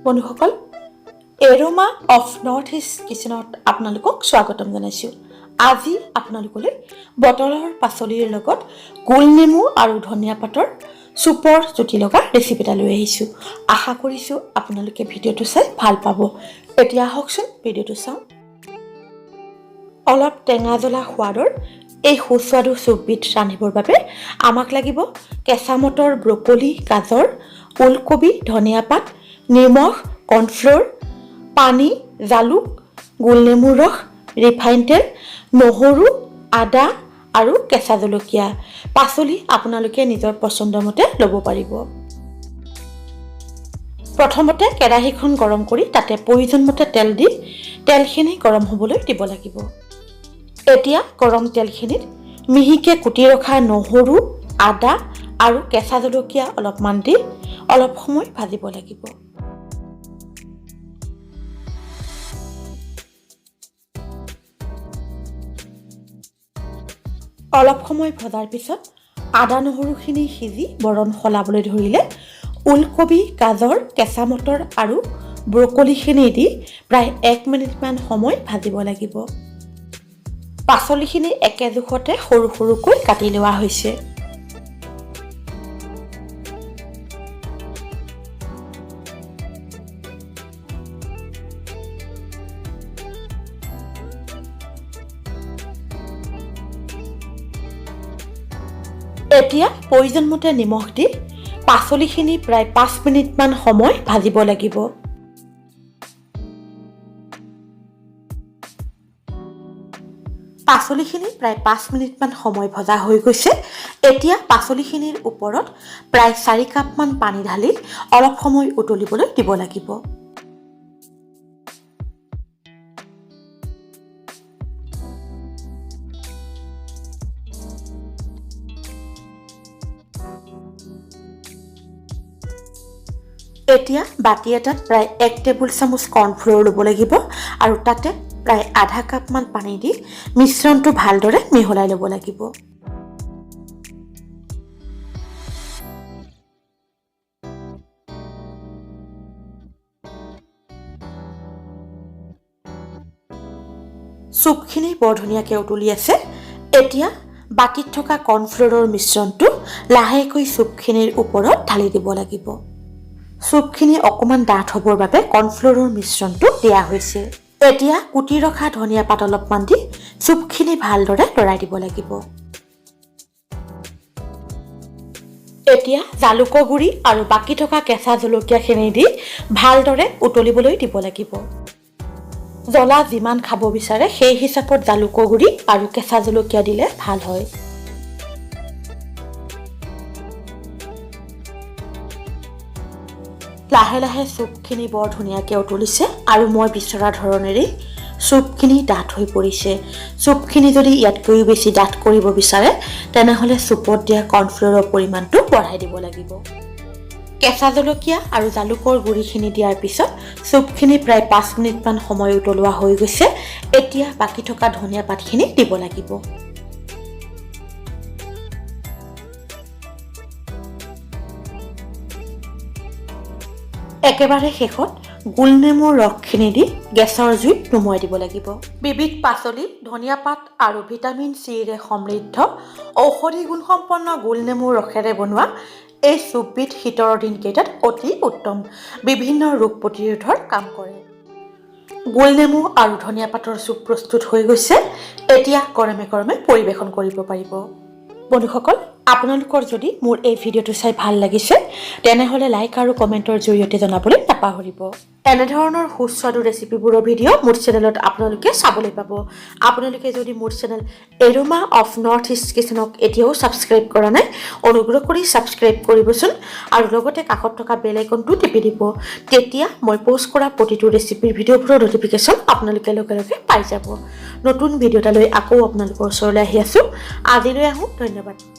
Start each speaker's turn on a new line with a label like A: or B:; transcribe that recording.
A: বন্ধুসকল aroma of north east কিচেনত আপোনালোকক স্বাগতম জনাইছোঁ। আজি আপোনালোকলৈ বটলৰ পাচলিৰ লগত গোলনেমু আৰু ধনিয়া পাতৰ চুপৰ জুতি লগা ৰেচিপি এটা লৈ আহিছোঁ। আশা কৰিছোঁ আপোনালোকে ভিডিঅ'টো চাই ভাল পাব। এতিয়া আহকচোন ভিডিঅ'টো চাওঁ। অলপ টেঙা জ্বলা সোৱাদৰ এই সুস্বাদু চুপবিধ ৰান্ধিবৰ বাবে আমাক লাগিব কেঁচা মটৰ, ব্ৰকলি, গাজৰ, ওলকবি, ধনিয়া পাত, নিমখ, কৰ্ণফ্ল'ৰ, পানী, জালুক, গোলনেমুৰ ৰস, ৰিফাইন তেল, নহৰু, আদা আৰু কেঁচা জলকীয়া। পাচলি আপোনালোকে নিজৰ পচন্দ মতে ল'ব পাৰিব। প্ৰথমতে কেৰাহীখন গৰম কৰি তাতে প্ৰয়োজন মতে তেল দি তেলখিনি গৰম হ'বলৈ দিব লাগিব। এতিয়া গৰম তেলখিনিত মিহিকৈ কুটি ৰখা নহৰু, আদা আৰু কেঁচা জলকীয়া অলপমান দি অলপ সময় ভাজিব লাগিব। অলপ সময় ভজাৰ পিছত আদা নহৰুখিনি সিজি বৰণ সলাবলৈ ধৰিলে ওলকবি, গাজৰ, কেঁচা মটৰ আৰু ব্ৰকলিখিনি দি প্ৰায় 1 মিনিটমান সময় ভাজিব লাগিব। পাচলিখিনি একে জোখতে সৰু সৰুকৈ কাটি লোৱা হৈছে। এতিয়া প্ৰয়োজন মতে নিমখ দি পাচলিখিনি প্ৰায় 5 মিনিটমান সময় ভাজিব লাগিব। পাচলিখিনি প্ৰায় 5 মিনিটমান সময় ভজা হৈ গৈছে। এতিয়া পাচলিখিনিৰ ওপৰত প্ৰায় 4 কাপমান পানী ঢালি অলপ সময় উতলিবলৈ দিব লাগিব। এতিয়া বাটি এটাত প্ৰায় 1 টেবুল চামুচ কৰ্ণফ্ল'ৰ ল'ব লাগিব আৰু তাতে প্ৰায় আধা কাপমান পানী দি মিশ্ৰণটো ভালদৰে মিহলাই ল'ব লাগিব। চুপখিনি বৰ ধুনীয়াকৈ উতলি আছে। এতিয়া বাটিত থকা কৰ্ণফ্ল'ৰৰ মিশ্ৰণটো লাহেকৈ চুপখিনিৰ ওপৰত ঢালি দিব লাগিব। চুপখিনি অকণমান ডাঠ হ'বৰ বাবে কৰ্ণফ্ল'ৰৰ মিশ্ৰণটো দিয়া হৈছে। এতিয়া কুটি ৰখা ধনিয়া পাত অলপমান দি চুপখিনি ভালদৰে লৰাই দিব লাগিব। এতিয়া জালুকৰ গুড়ি আৰু বাকী থকা কেঁচা জলকীয়াখিনি দি ভালদৰে উতলিবলৈ দিব লাগিব। জ্বলা যিমান খাব বিচাৰে সেই হিচাপত জালুকৰ গুড়ি আৰু কেঁচা জলকীয়া দিলে ভাল হয়। লাহে লাহে চুপখিনি বৰ ধুনীয়াকৈ উতলিছে আৰু মই বিচৰা ধৰণেৰে চুপখিনি ডাঠ হৈ পৰিছে। চুপখিনি যদি ইয়াতকৈও বেছি ডাঠ কৰিব বিচাৰে তেনেহ'লে চুপত দিয়া কৰ্ণফ্ল'ৰৰ পৰিমাণটো বঢ়াই দিব লাগিব। কেঁচা জলকীয়া আৰু জালুকৰ গুড়িখিনি দিয়াৰ পিছত চুপখিনি প্ৰায় 5 মিনিটমান সময় উতলোৱা হৈ গৈছে। এতিয়া বাকী থকা ধনিয়া পাতখিনি দিব লাগিব। একেবাৰে শেষত গোলনেমুৰ ৰসখিনি দি গেছৰ জুইত নুমুৱাই দিব লাগিব। বিবিধ পাচলি, ধনিয়া পাত আৰু ভিটামিন চিৰে সমৃদ্ধ ঔষধি গুণসম্পন্ন গোলনেমুৰ ৰসেৰে বনোৱা এই চুপবিধ শীতৰ দিনকেইটাত অতি উত্তম। বিভিন্ন ৰোগ প্ৰতিৰোধৰ কাম কৰে। গোলনেমু আৰু ধনিয়া পাতৰ চুপ প্ৰস্তুত হৈ গৈছে। এতিয়া গৰমে গৰমে পৰিৱেশন কৰিব পাৰিব। বন্ধুসকল, আপোনালোকৰ যদি মোৰ এই ভিডিঅ'টো চাই ভাল লাগিছে তেনেহ'লে লাইক আৰু কমেণ্টৰ জৰিয়তে জনাবলৈ নাপাহৰিব। এনেধৰণৰ সুস্বাদু ৰেচিপিবোৰৰ ভিডিঅ' মোৰ চেনেলত আপোনালোকে চাবলৈ পাব। আপোনালোকে যদি মোৰ channel aroma of north east কিচেনক এতিয়াও ছাবস্ক্ৰাইব কৰা নাই অনুগ্ৰহ কৰি ছাবস্ক্ৰাইব কৰিবচোন আৰু লগতে কাষত থকা বেল আইকনটো টিপি দিব। তেতিয়া মই প'ষ্ট কৰা প্ৰতিটো ৰেচিপিৰ ভিডিঅ'বোৰৰ ন'টিফিকেশ্যন আপোনালোকে লগে লগে পাই যাব। নতুন ভিডিঅ' এটা লৈ আকৌ আপোনালোকৰ ওচৰলৈ আহি আছোঁ। আজিলৈ আহোঁ। ধন্যবাদ।